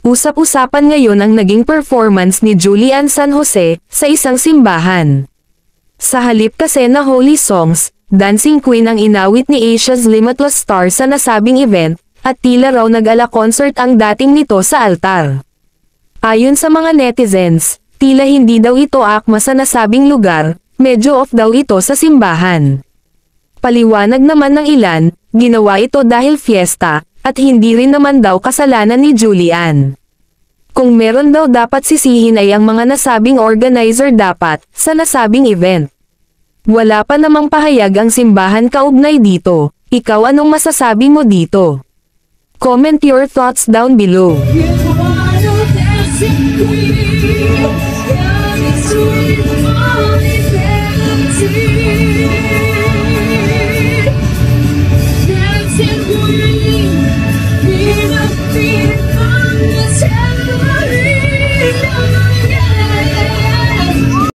Usap-usapan ngayon ang naging performance ni Julian San Jose sa isang simbahan. Sa halip kasi na holy songs, Dancing Queen ang inawit ni Asia's Limitless Star sa nasabing event, at tila raw nag-ala concert ang dating nito sa altar. Ayon sa mga netizens, tila hindi daw ito akma sa nasabing lugar, medyo off daw ito sa simbahan. Paliwanag naman ng ilan, ginawa ito dahil fiesta, at hindi rin naman daw kasalanan ni Julian. Kung meron daw dapat sisihin ay ang mga nasabing organizer dapat, sa nasabing event. Wala pa namang pahayag ang simbahan kaugnay dito. Ikaw anong masasabi mo dito? Comment your thoughts down below. Sweet,